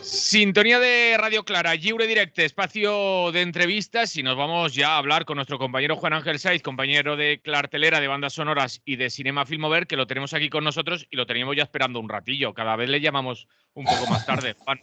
Sintonía de Radio Clara, Lliure Directe, espacio de entrevistas, y nos vamos ya a hablar con nuestro compañero Juan Ángel Saiz, compañero de Clartelera, de bandas sonoras y de Cinema Filmover, que lo tenemos aquí con nosotros y lo teníamos ya esperando un ratillo. Cada vez le llamamos un poco más tarde. Juan,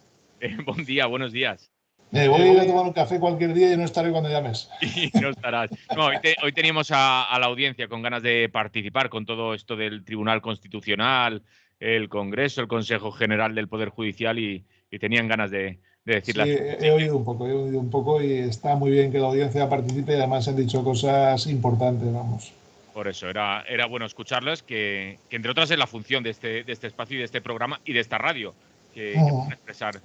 buen día, buenos días. Me voy a ir a tomar un café cualquier día y no estaré cuando llames. Y no estarás. No, hoy teníamos a la audiencia con ganas de participar con todo esto del Tribunal Constitucional, el Congreso, el Consejo General del Poder Judicial y tenían ganas de decir Sí, las cosas. he oído un poco y está muy bien que la audiencia participe y además se han dicho cosas importantes, vamos. Por eso, era bueno escucharlas, que entre otras es la función de este espacio y de este programa y de esta radio, que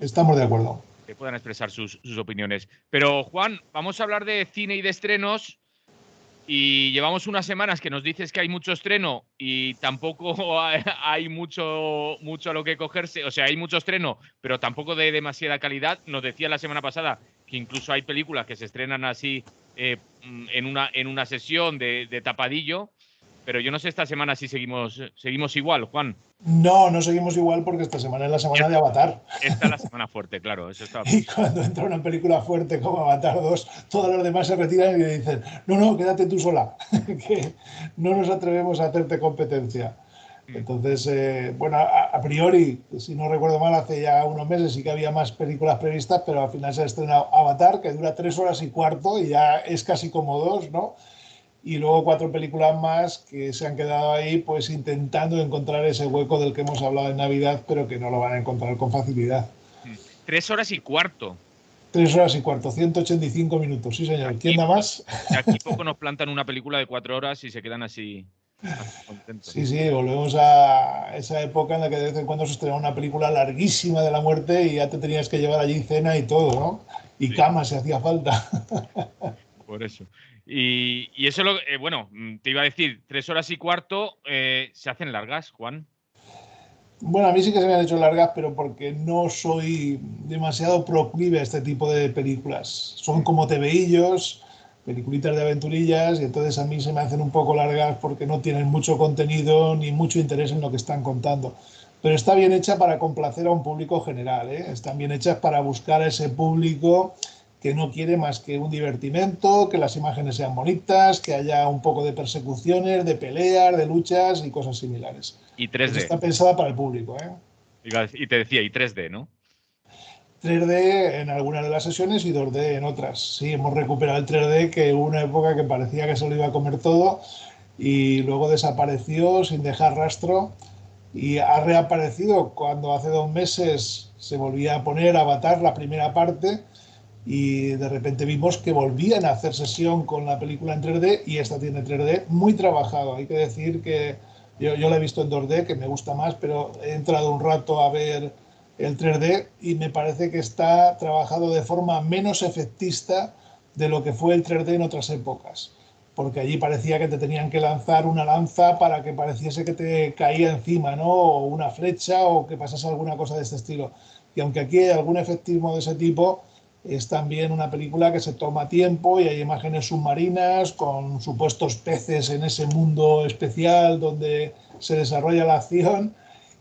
Estamos de acuerdo. Puedan expresar sus opiniones. Pero, Juan, vamos a hablar de cine y de estrenos. Y llevamos unas semanas que nos dices que hay mucho estreno y tampoco hay mucho a lo que cogerse. O sea, hay mucho estreno, pero tampoco de demasiada calidad. Nos decía la semana pasada que incluso hay películas que se estrenan así en una sesión de tapadillo. Pero yo no sé esta semana si seguimos igual, Juan. No seguimos igual porque esta semana es la semana de Avatar. Esta es la semana fuerte, claro. Eso está... Y cuando entra una película fuerte como Avatar 2, todos los demás se retiran y le dicen, no, quédate tú sola, que no nos atrevemos a hacerte competencia. Entonces, bueno, a priori, si no recuerdo mal, hace ya unos meses sí que había más películas previstas, pero al final se ha estrenado Avatar, que dura 3 horas y cuarto y ya es casi como 2, ¿no? Y luego 4 películas más que se han quedado ahí pues intentando encontrar ese hueco del que hemos hablado en Navidad, pero que no lo van a encontrar con facilidad. 3 horas y cuarto. 3 horas y cuarto, 185 minutos, sí señor. ¿Quién da más? De aquí poco nos plantan una película de 4 horas y se quedan así contentos. Sí, volvemos a esa época en la que de vez en cuando se estrenaba una película larguísima de la muerte y ya te tenías que llevar allí cena y todo, ¿no? Y sí, cama si hacía falta. Por eso. Y eso, bueno, te iba a decir, 3 horas y cuarto se hacen largas, Juan. Bueno, a mí sí que se me han hecho largas, pero porque no soy demasiado proclive a este tipo de películas. Son como tebeillos, peliculitas de aventurillas, y entonces a mí se me hacen un poco largas porque no tienen mucho contenido ni mucho interés en lo que están contando. Pero está bien hecha para complacer a un público general, ¿eh? Están bien hechas para buscar a ese público que no quiere más que un divertimento, que las imágenes sean bonitas, que haya un poco de persecuciones, de peleas, de luchas y cosas similares. Y 3D. Pues está pensada para el público, ¿eh? Y te decía, y 3D, ¿no? 3D en algunas de las sesiones y 2D en otras. Sí, hemos recuperado el 3D, que hubo una época que parecía que se lo iba a comer todo y luego desapareció sin dejar rastro y ha reaparecido cuando hace 2 meses se volvía a poner Avatar, la primera parte, y de repente vimos que volvían a hacer sesión con la película en 3D y esta tiene 3D muy trabajado. Hay que decir que yo la he visto en 2D, que me gusta más, pero he entrado un rato a ver el 3D y me parece que está trabajado de forma menos efectista de lo que fue el 3D en otras épocas. Porque allí parecía que te tenían que lanzar una lanza para que pareciese que te caía encima, ¿no? O una flecha o que pasase alguna cosa de este estilo. Y aunque aquí hay algún efectismo de ese tipo, es también una película que se toma tiempo y hay imágenes submarinas con supuestos peces en ese mundo especial donde se desarrolla la acción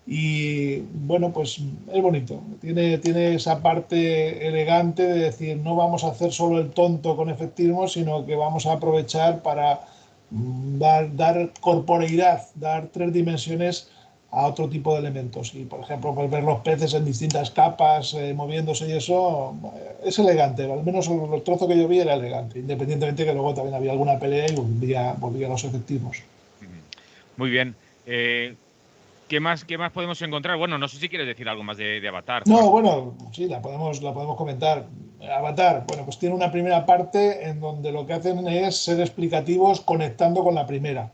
y bueno, pues es bonito. Tiene esa parte elegante de decir no vamos a hacer solo el tonto con efectismo, sino que vamos a aprovechar para dar corporeidad, dar 3 dimensiones a otro tipo de elementos. Y, por ejemplo, pues ver los peces en distintas capas moviéndose y eso es elegante. Al menos el trozo que yo vi era elegante, independientemente que luego también había alguna pelea y volvía a los efectismos. Muy bien. ¿Qué más podemos encontrar? Bueno, no sé si quieres decir algo más de Avatar. No, bueno, sí, la podemos comentar. Avatar, bueno, pues tiene una primera parte en donde lo que hacen es ser explicativos conectando con la primera.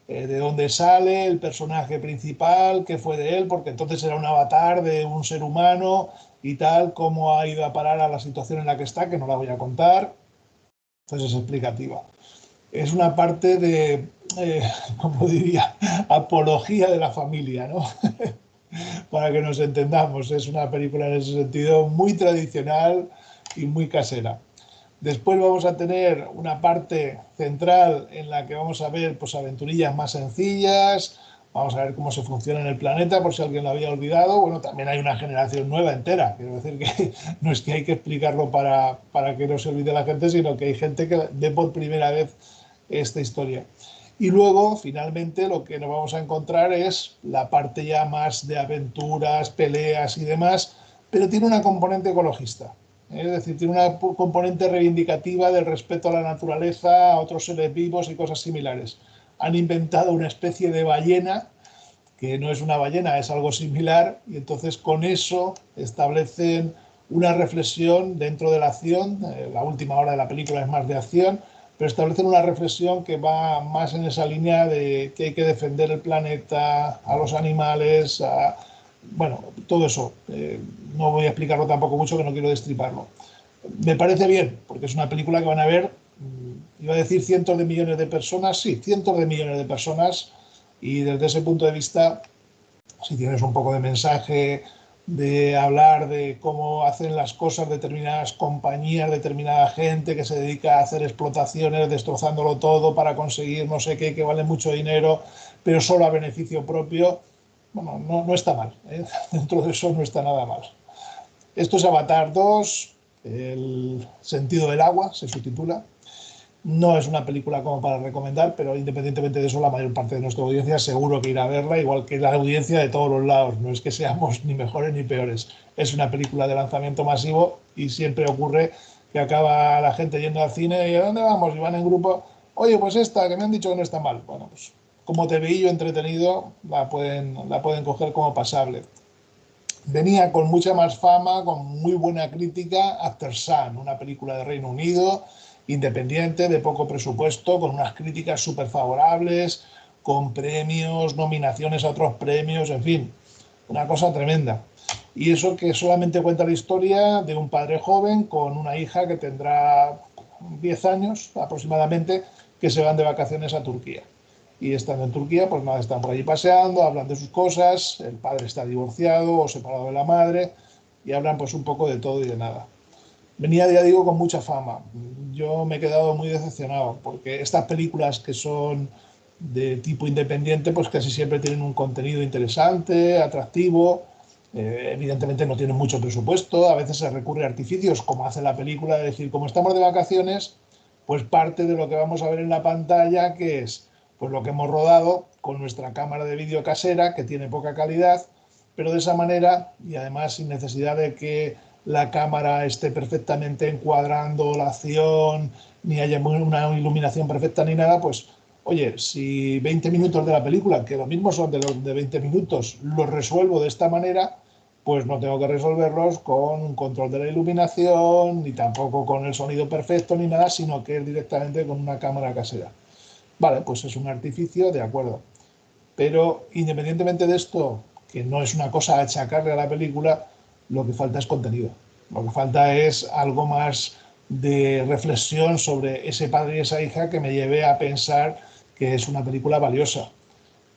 De dónde sale el personaje principal, qué fue de él, porque entonces era un avatar de un ser humano y tal, cómo ha ido a parar a la situación en la que está, que no la voy a contar. Entonces es explicativa. Es una parte de, como diría, apología de la familia, ¿no? Para que nos entendamos, es una película en ese sentido muy tradicional y muy casera. Después vamos a tener una parte central en la que vamos a ver pues, aventurillas más sencillas, Vamos a ver cómo se funciona en el planeta, por si alguien lo había olvidado. Bueno, también hay una generación nueva entera. Quiero decir que no es que hay que explicarlo para que no se olvide la gente, sino que hay gente que ve por primera vez esta historia. Y luego, finalmente, lo que nos vamos a encontrar es la parte ya más de aventuras, peleas y demás, pero tiene una componente ecologista. Es decir, tiene una componente reivindicativa del respeto a la naturaleza, a otros seres vivos y cosas similares. Han inventado una especie de ballena, que no es una ballena, es algo similar, y entonces con eso establecen una reflexión dentro de la acción. La última hora de la película es más de acción, pero establecen una reflexión que va más en esa línea de que hay que defender el planeta, a los animales, bueno, todo eso. No voy a explicarlo tampoco mucho, que no quiero destriparlo. Me parece bien, porque es una película que van a ver, iba a decir cientos de millones de personas, sí, cientos de millones de personas, y desde ese punto de vista, si tienes un poco de mensaje, de hablar de cómo hacen las cosas determinadas compañías, determinada gente que se dedica a hacer explotaciones, destrozándolo todo para conseguir no sé qué, que vale mucho dinero, pero solo a beneficio propio, bueno, no está mal, ¿eh? Dentro de eso no está nada mal. Esto es Avatar 2, El sentido del agua, se subtitula. No es una película como para recomendar, pero independientemente de eso, la mayor parte de nuestra audiencia seguro que irá a verla, igual que la audiencia de todos los lados. No es que seamos ni mejores ni peores. Es una película de lanzamiento masivo y siempre ocurre que acaba la gente yendo al cine y ¿a dónde vamos? Y van en grupo. Oye, pues esta, que me han dicho que no está mal. Bueno, pues como TVillo entretenido, la pueden coger como pasable. Venía con mucha más fama, con muy buena crítica, After Sun, una película de Reino Unido, independiente, de poco presupuesto, con unas críticas súper favorables, con premios, nominaciones a otros premios, en fin, una cosa tremenda. Y eso que solamente cuenta la historia de un padre joven con una hija que tendrá 10 años aproximadamente, que se van de vacaciones a Turquía. Y estando en Turquía, pues nada, están por allí paseando, hablan de sus cosas, el padre está divorciado o separado de la madre, y hablan pues un poco de todo y de nada. Venía, ya digo, con mucha fama. Yo me he quedado muy decepcionado, porque estas películas que son de tipo independiente, pues casi siempre tienen un contenido interesante, atractivo. Evidentemente no tienen mucho presupuesto, a veces se recurre a artificios, como hace la película, es decir, como estamos de vacaciones, pues parte de lo que vamos a ver en la pantalla, que es pues lo que hemos rodado con nuestra cámara de vídeo casera, que tiene poca calidad, pero de esa manera, y además sin necesidad de que la cámara esté perfectamente encuadrando la acción, ni haya una iluminación perfecta ni nada, pues oye, si 20 minutos de la película, que lo mismo son de los de 20 minutos, los resuelvo de esta manera, pues no tengo que resolverlos con un control de la iluminación, ni tampoco con el sonido perfecto, ni nada, sino que es directamente con una cámara casera. Vale, pues es un artificio, de acuerdo. Pero independientemente de esto, que no es una cosa a achacarle a la película, lo que falta es contenido. Lo que falta es algo más de reflexión sobre ese padre y esa hija que me lleve a pensar que es una película valiosa.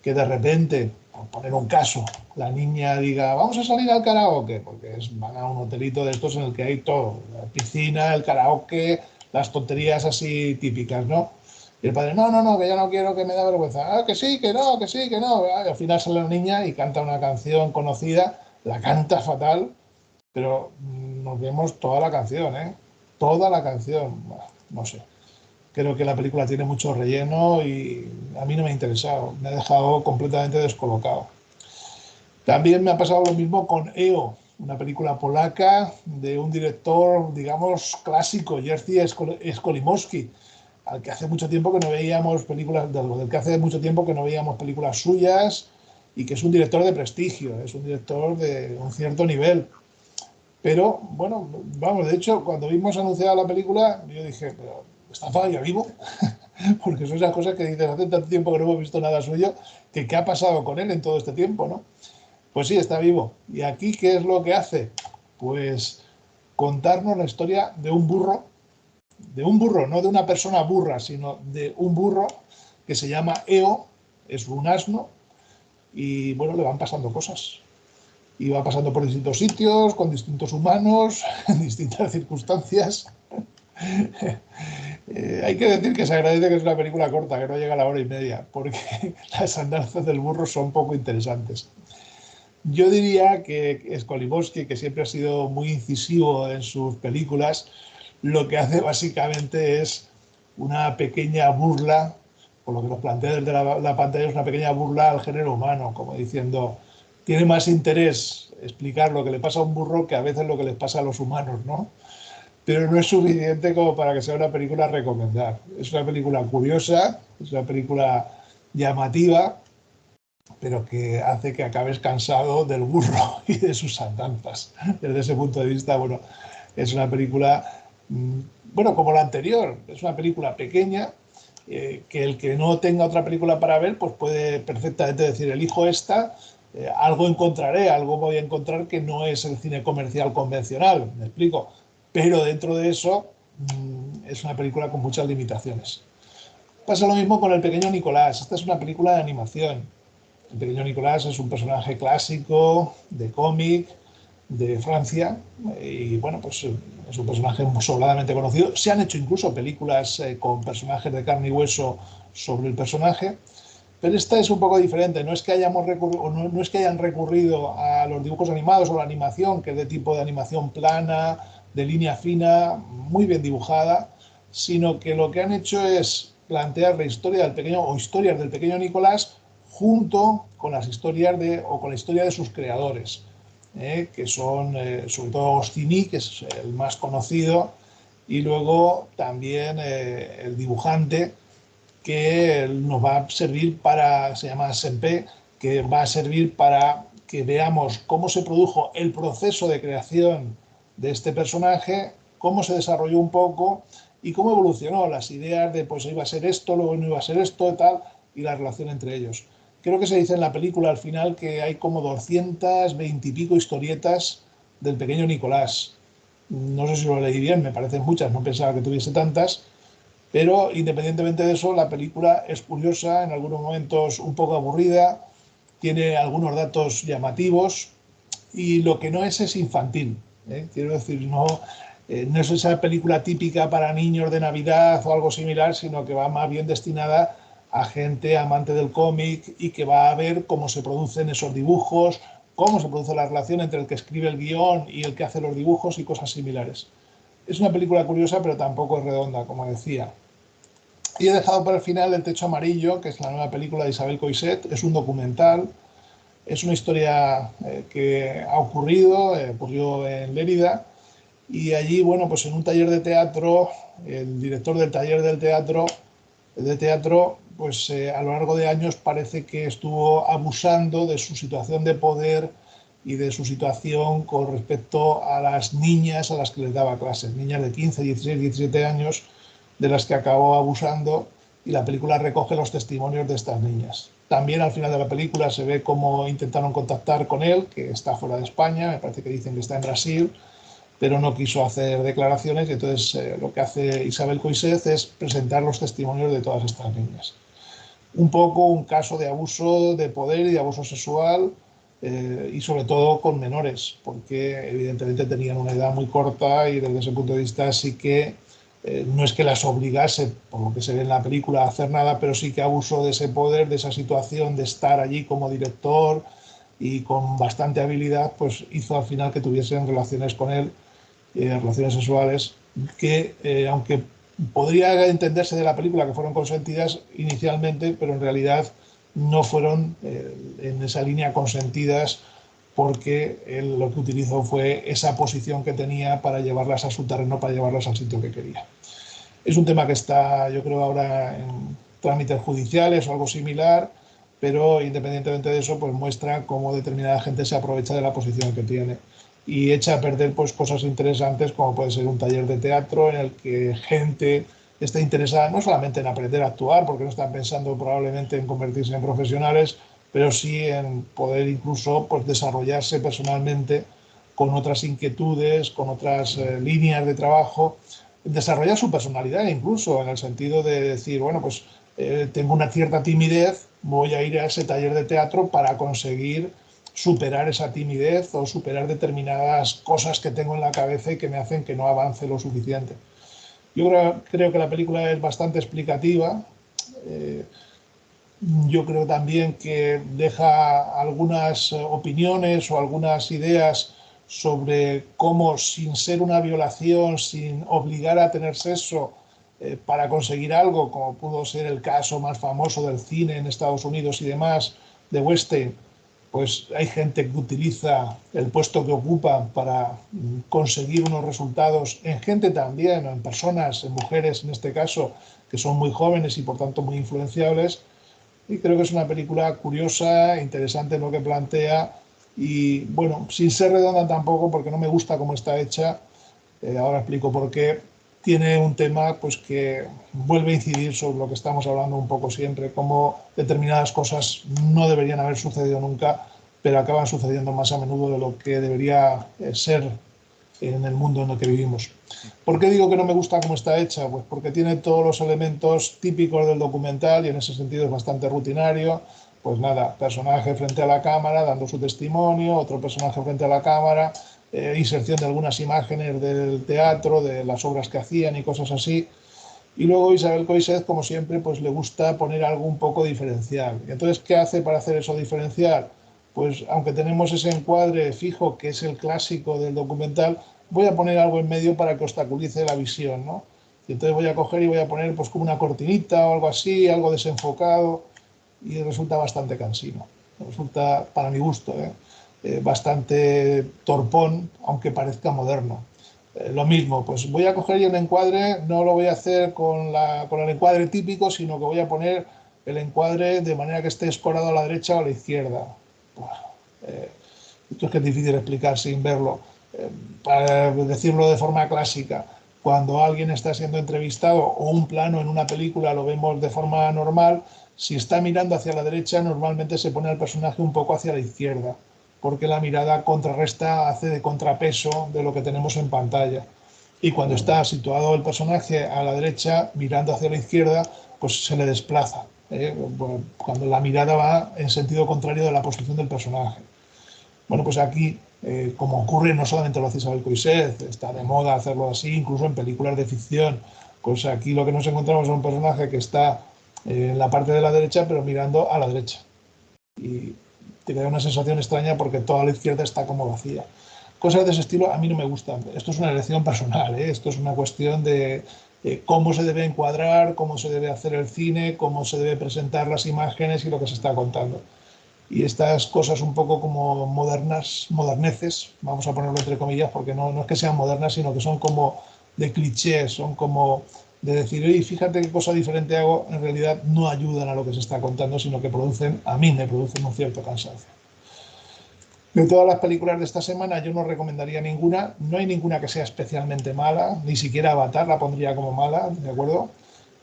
Que de repente, por poner un caso, la niña diga, vamos a salir al karaoke, porque van a un hotelito de estos en el que hay todo, la piscina, el karaoke, las tonterías así típicas, ¿no? Y el padre, no, que ya no quiero, que me da vergüenza. Ah, que sí, que no, que sí, que no. Y al final sale la niña y canta una canción conocida, la canta fatal, pero nos vemos toda la canción, ¿eh? Toda la canción. Bueno, no sé. Creo que la película tiene mucho relleno y a mí no me ha interesado. Me ha dejado completamente descolocado. También me ha pasado lo mismo con EO, una película polaca de un director, digamos, clásico, Jerzy Skolimowski, al que hace mucho tiempo que no veíamos películas, del que hace mucho tiempo que no veíamos películas suyas, y que es un director de prestigio, es un director de un cierto nivel. Pero bueno, vamos, de hecho, cuando vimos anunciada la película, yo dije, pero ¿está todavía vivo? Porque son esas cosas que dices, hace tanto tiempo que no hemos visto nada suyo, que qué ha pasado con él en todo este tiempo, ¿no? Pues sí, está vivo. ¿Y aquí qué es lo que hace? Pues contarnos la historia de un burro, no de una persona burra, sino de un burro que se llama Eo, es un asno, y bueno, le van pasando cosas. Y va pasando por distintos sitios, con distintos humanos, en distintas circunstancias. Hay que decir que se agradece que es una película corta, que no llega a la hora y media, porque las andanzas del burro son poco interesantes. Yo diría que Skolimowski, que siempre ha sido muy incisivo en sus películas, lo que hace básicamente es una pequeña burla, por lo que nos plantea desde la pantalla, es una pequeña burla al género humano, como diciendo, tiene más interés explicar lo que le pasa a un burro que a veces lo que les pasa a los humanos, ¿no? Pero no es suficiente como para que sea una película a recomendar. Es una película curiosa, es una película llamativa, pero que hace que acabes cansado del burro y de sus andanzas. Desde ese punto de vista, bueno, es una película, bueno, como la anterior, es una película pequeña, que el que no tenga otra película para ver, pues puede perfectamente decir, elijo esta, algo encontraré, algo voy a encontrar que no es el cine comercial convencional, me explico, pero dentro de eso es una película con muchas limitaciones. Pasa lo mismo con El pequeño Nicolás, esta es una película de animación. El pequeño Nicolás es un personaje clásico de cómic de Francia y bueno, pues es un personaje sobradamente conocido. Se han hecho incluso películas con personajes de carne y hueso sobre el personaje, pero esta es un poco diferente. No es que no es que hayan recurrido a los dibujos animados o la animación, que es de tipo de animación plana, de línea fina, muy bien dibujada, sino que lo que han hecho es plantear la historia del pequeño o historias del pequeño Nicolás junto con las historias o con la historia de sus creadores, que son sobre todo Agostini, que es el más conocido, y luego también el dibujante que nos va a servir para, se llama Sempe, que va a servir para que veamos cómo se produjo el proceso de creación de este personaje, cómo se desarrolló un poco y cómo evolucionó las ideas de pues iba a ser esto, luego no iba a ser esto, tal, y la relación entre ellos. Creo que se dice en la película al final que hay como 220 y pico historietas del pequeño Nicolás. No sé si lo leí bien, me parecen muchas, no pensaba que tuviese tantas, pero independientemente de eso, la película es curiosa, en algunos momentos un poco aburrida, tiene algunos datos llamativos y lo que no es infantil. Quiero decir, no es esa película típica para niños de Navidad o algo similar, sino que va más bien destinada a gente amante del cómic y que va a ver cómo se producen esos dibujos, cómo se produce la relación entre el que escribe el guión y el que hace los dibujos y cosas similares. Es una película curiosa, pero tampoco es redonda, como decía. Y he dejado para el final El techo amarillo, que es la nueva película de Isabel Coixet. Es un documental, es una historia que ha ocurrió en Lérida, y allí, bueno, pues en un taller de teatro, el director del taller de teatro, pues a lo largo de años parece que estuvo abusando de su situación de poder y de su situación con respecto a las niñas a las que les daba clases, niñas de 15, 16, 17 años, de las que acabó abusando, y la película recoge los testimonios de estas niñas. También al final de la película se ve cómo intentaron contactar con él, que está fuera de España, me parece que dicen que está en Brasil, pero no quiso hacer declaraciones, y entonces lo que hace Isabel Coixet es presentar los testimonios de todas estas niñas. Un poco un caso de abuso de poder y de abuso sexual, y sobre todo con menores, porque evidentemente tenían una edad muy corta y desde ese punto de vista sí que no es que las obligase, por lo que se ve en la película, a hacer nada, pero sí que abusó de ese poder, de esa situación de estar allí como director y con bastante habilidad, pues hizo al final que tuviesen relaciones con él, relaciones sexuales, que aunque podría entenderse de la película que fueron consentidas inicialmente, pero en realidad no fueron en esa línea consentidas, porque él lo que utilizó fue esa posición que tenía para llevarlas a su terreno, para llevarlas al sitio que quería. Es un tema que está, yo creo, ahora en trámites judiciales o algo similar, pero independientemente de eso, pues muestra cómo determinada gente se aprovecha de la posición que tiene y echa a perder pues cosas interesantes, como puede ser un taller de teatro en el que gente está interesada no solamente en aprender a actuar, porque no están pensando probablemente en convertirse en profesionales, pero sí en poder incluso pues desarrollarse personalmente con otras inquietudes, con otras líneas de trabajo, desarrollar su personalidad incluso, en el sentido de decir, bueno, pues tengo una cierta timidez, voy a ir a ese taller de teatro para conseguir superar esa timidez o superar determinadas cosas que tengo en la cabeza y que me hacen que no avance lo suficiente. Yo creo que la película es bastante explicativa. Eh, yo creo también que deja algunas opiniones o algunas ideas sobre cómo, sin ser una violación, sin obligar a tener sexo para conseguir algo, como pudo ser el caso más famoso del cine en Estados Unidos y demás, de Weinstein, pues hay gente que utiliza el puesto que ocupa para conseguir unos resultados, en gente también, en personas, en mujeres en este caso, que son muy jóvenes y por tanto muy influenciables. Y creo que es una película curiosa, interesante en lo que plantea y, bueno, sin ser redonda tampoco, porque no me gusta cómo está hecha. Ahora explico por qué. Tiene un tema pues, que vuelve a incidir sobre lo que estamos hablando un poco siempre, cómo determinadas cosas no deberían haber sucedido nunca, pero acaban sucediendo más a menudo de lo que debería ser en el mundo en el que vivimos. ¿Por qué digo que no me gusta cómo está hecha? Pues porque tiene todos los elementos típicos del documental y en ese sentido es bastante rutinario. Pues nada, personaje frente a la cámara dando su testimonio, otro personaje frente a la cámara, inserción de algunas imágenes del teatro, de las obras que hacían y cosas así. Y luego Isabel Coixet, como siempre, pues le gusta poner algo un poco diferencial. Entonces, ¿qué hace para hacer eso diferencial? Pues aunque tenemos ese encuadre fijo, que es el clásico del documental, voy a poner algo en medio para que obstaculice la visión, ¿no? Y entonces voy a coger y voy a poner pues como una cortinita o algo así, algo desenfocado, y resulta bastante cansino. Resulta, para mi gusto, bastante torpón, aunque parezca moderno. Lo mismo, pues voy a coger yo el encuadre, no lo voy a hacer con el encuadre típico, sino que voy a poner el encuadre de manera que esté escorado a la derecha o a la izquierda. Esto es que es difícil explicar sin verlo. Para decirlo de forma clásica, cuando alguien está siendo entrevistado o un plano en una película lo vemos de forma normal, si está mirando hacia la derecha, normalmente se pone al personaje un poco hacia la izquierda, porque la mirada contrarresta, hace de contrapeso de lo que tenemos en pantalla. Y cuando está situado el personaje a la derecha, mirando hacia la izquierda, pues se le desplaza, cuando la mirada va en sentido contrario de la posición del personaje. Bueno, pues aquí, como ocurre, no solamente lo hace Isabel Coixet, está de moda hacerlo así, incluso en películas de ficción. Pues aquí lo que nos encontramos es un personaje que está en la parte de la derecha, pero mirando a la derecha. Y te da una sensación extraña porque toda la izquierda está como vacía. Cosas de ese estilo a mí no me gustan. Esto es una elección personal, ¿eh? Esto es una cuestión de cómo se debe encuadrar, cómo se debe hacer el cine, cómo se debe presentar las imágenes y lo que se está contando. Y estas cosas un poco como modernas, moderneces, vamos a ponerlo entre comillas, porque no es que sean modernas, sino que son como de clichés, son como de decir, oye, fíjate qué cosa diferente hago, en realidad no ayudan a lo que se está contando, sino que producen, a mí me producen un cierto cansancio. De todas las películas de esta semana yo no recomendaría ninguna, no hay ninguna que sea especialmente mala, ni siquiera Avatar la pondría como mala, ¿de acuerdo?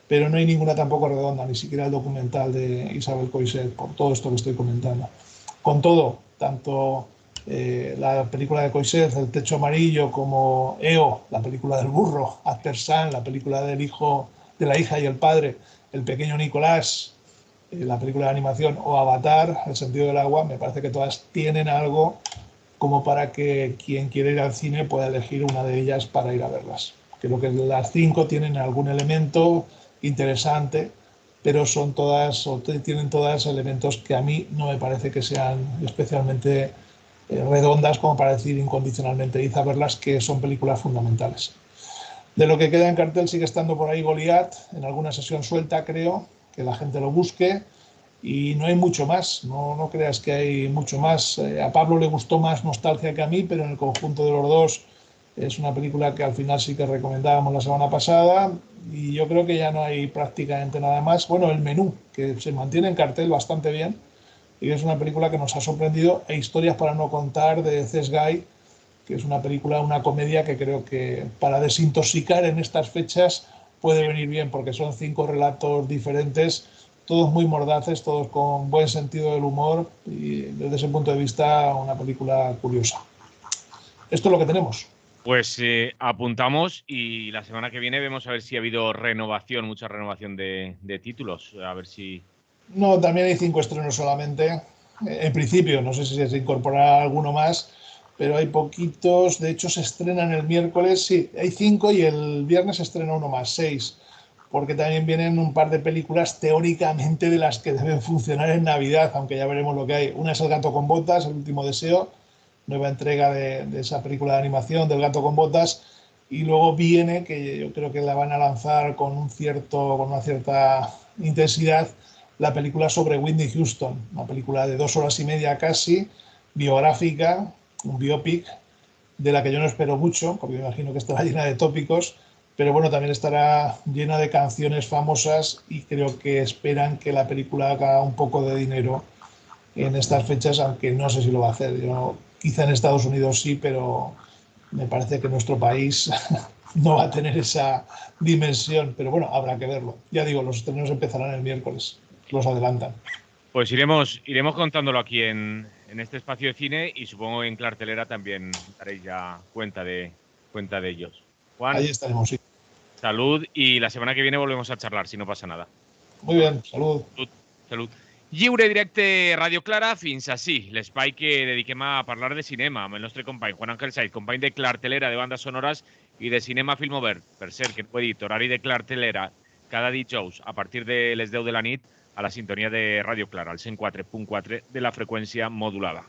Pero no hay ninguna tampoco redonda, ni siquiera el documental de Isabel Coixet, por todo esto que estoy comentando. Con todo, tanto la película de Coixet, El techo amarillo, como EO, la película del burro, After Sun, la película del hijo, de la hija y el padre, El pequeño Nicolás, la película de animación, o Avatar, El sentido del agua, me parece que todas tienen algo como para que quien quiera ir al cine pueda elegir una de ellas para ir a verlas. Creo que las cinco tienen algún elemento interesante, pero son todas, o tienen todas elementos que a mí no me parece que sean especialmente redondas como para decir incondicionalmente id a verlas, que son películas fundamentales. De lo que queda en cartel sigue estando por ahí Goliat, en alguna sesión suelta creo, que la gente lo busque, y no hay mucho más, no creas que hay mucho más. A Pablo le gustó más Nostalgia que a mí, pero en el conjunto de los dos es una película que al final sí que recomendábamos la semana pasada y yo creo que ya no hay prácticamente nada más. Bueno, El menú, que se mantiene en cartel bastante bien y es una película que nos ha sorprendido, e Historias para no contar de Cés Gai, que es una película, una comedia que creo que para desintoxicar en estas fechas puede venir bien, porque son 5 relatos diferentes, todos muy mordaces, todos con buen sentido del humor y desde ese punto de vista una película curiosa. Esto es lo que tenemos. Pues apuntamos y la semana que viene vemos a ver si ha habido renovación, mucha renovación de títulos. A ver si. No, también hay 5 estrenos solamente. En principio, no sé si se incorporará alguno más, pero hay poquitos. De hecho, se estrenan el miércoles, sí, hay 5 y el viernes se estrena uno más, 6, porque también vienen un par de películas teóricamente de las que deben funcionar en Navidad, aunque ya veremos lo que hay. Una es El gato con botas, El último deseo, nueva entrega de esa película de animación del gato con botas, y luego viene, que yo creo que la van a lanzar con una cierta intensidad, la película sobre Whitney Houston, una película de 2 horas y media casi, biográfica, un biopic, de la que yo no espero mucho, porque me imagino que estará llena de tópicos, pero bueno, también estará llena de canciones famosas y creo que esperan que la película haga un poco de dinero en estas fechas, aunque no sé si lo va a hacer. Yo, quizá en Estados Unidos sí, pero me parece que nuestro país no va a tener esa dimensión, pero bueno, habrá que verlo. Ya digo, los estrenos empezarán el miércoles, los adelantan. Pues iremos contándolo aquí en este espacio de cine y supongo en cartelera también daréis ya cuenta de ellos. Ahí Juan, estaremos, sí. salud y la semana que viene volvemos a charlar, si no pasa nada. Muy bien, salud. Salut. Salut. Lliure directe Radio Clara fins ací, l'espai que dediquem a parlar de cinema amb el nostre company Juan Ángel Saiz, company de cartelera de bandes sonores i de cinema film obert. Per cert, que no ho he dit, horari de cartelera cada dijous a partir de les 10 de la nit a la sintonia de Radio Clara, al 104.4 de la freqüència modulada.